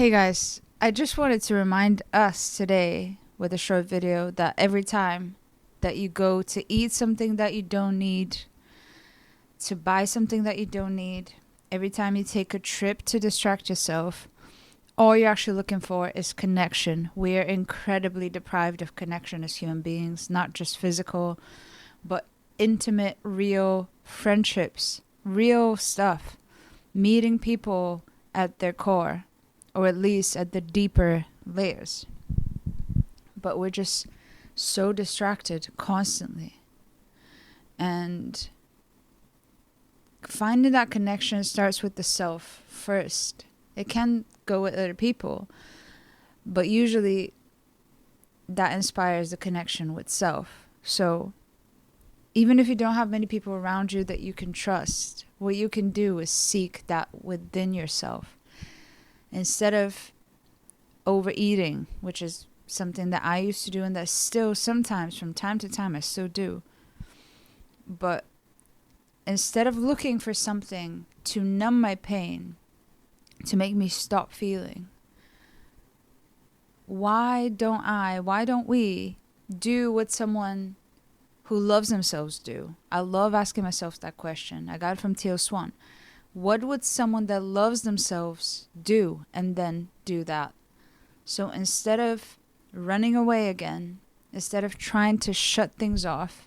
Hey guys, I just wanted to remind us today with a short video that every time that you go to eat something that you don't need, to buy something that you don't need, every time you take a trip to distract yourself, all you're actually looking for is connection. We are incredibly deprived of connection as human beings, not just physical, but intimate, real friendships, real stuff, meeting people at their core, or at least at the deeper layers. But we're just so distracted constantly. And finding that connection starts with the self first. It can go with other people, but usually that inspires the connection with self. So even if you don't have many people around you that you can trust, what you can do is seek that within yourself. Instead of overeating, which is something that I used to do and that still sometimes from time to time I still do. But instead of looking for something to numb my pain, to make me stop feeling, why don't we do what someone who loves themselves do? I love asking myself that question. I got it from Teal Swan. What would someone that loves themselves do, and then do that? So instead of running away again, instead of trying to shut things off,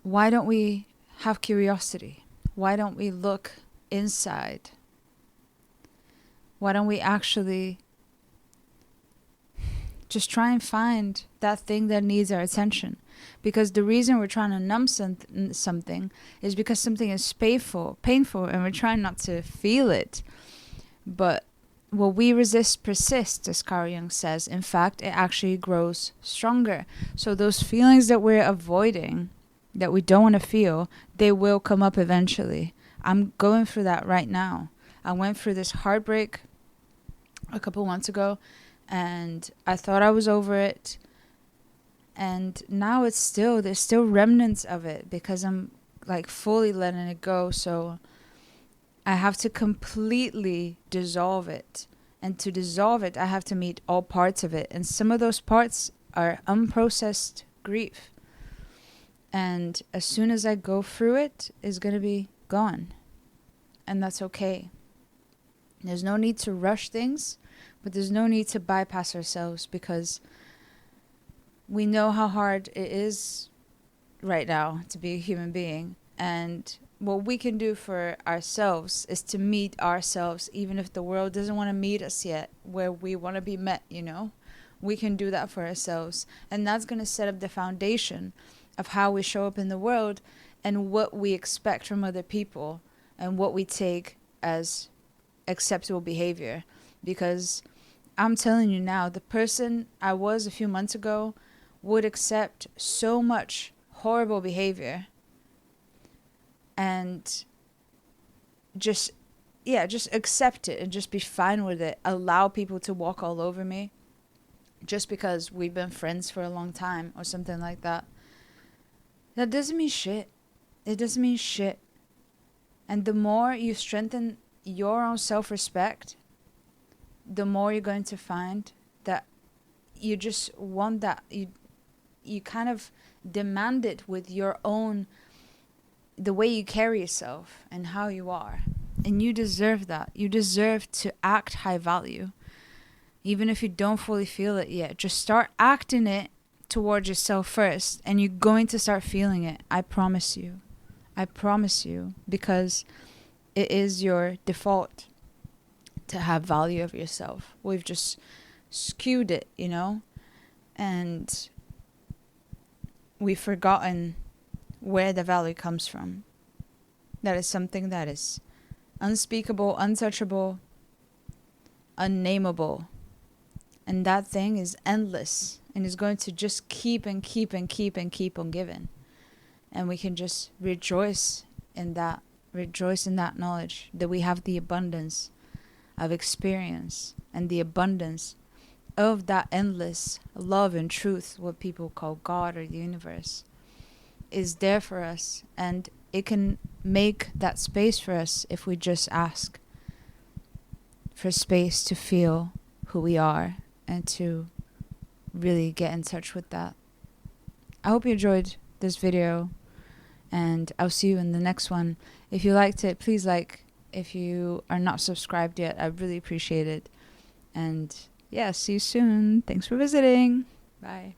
why don't we have curiosity? Why don't we look inside? Why don't we actually just try and find that thing that needs our attention? Because the reason we're trying to numb something is because something is painful, and we're trying not to feel it. But what we resist persists, as Carl Jung says. In fact, it actually grows stronger. So those feelings that we're avoiding, that we don't want to feel, they will come up eventually. I'm going through that right now. I went through this heartbreak a couple months ago, and I thought I was over it. And now there's still remnants of it because I'm like fully letting it go. So I have to completely dissolve it. And to dissolve it, I have to meet all parts of it. And some of those parts are unprocessed grief. And as soon as I go through it, it's going to be gone. And that's okay. There's no need to rush things, but there's no need to bypass ourselves, because we know how hard it is right now to be a human being. And what we can do for ourselves is to meet ourselves, even if the world doesn't want to meet us yet where we want to be met, We can do that for ourselves. And that's going to set up the foundation of how we show up in the world and what we expect from other people and what we take as acceptable behavior. Because I'm telling you now, the person I was a few months ago would accept so much horrible behavior and just accept it and just be fine with it. Allow people to walk all over me just because we've been friends for a long time or something like that. That doesn't mean shit. It doesn't mean shit. And the more you strengthen your own self-respect, the more you're going to find that you just want that. You kind of demand it with your own, the way you carry yourself and how you are. And you deserve that. You deserve to act high value. Even if you don't fully feel it yet, just start acting it towards yourself first, and you're going to start feeling it. I promise you. I promise you, because it is your default to have value of yourself. We've just skewed it, and we've forgotten where the value comes from. That is something that is unspeakable, untouchable, unnameable. And that thing is endless and is going to just keep and keep and keep and keep on giving. And we can just rejoice in that knowledge that we have the abundance of experience and the abundance of that endless love and truth, what people call God or the universe, is there for us. And it can make that space for us if we just ask. for space to feel who we are and to really get in touch with that. I hope you enjoyed this video, and I'll see you in the next one. If you liked it, please like. If you are not subscribed yet, I really appreciate it. And yeah, see you soon. Thanks for visiting. Bye.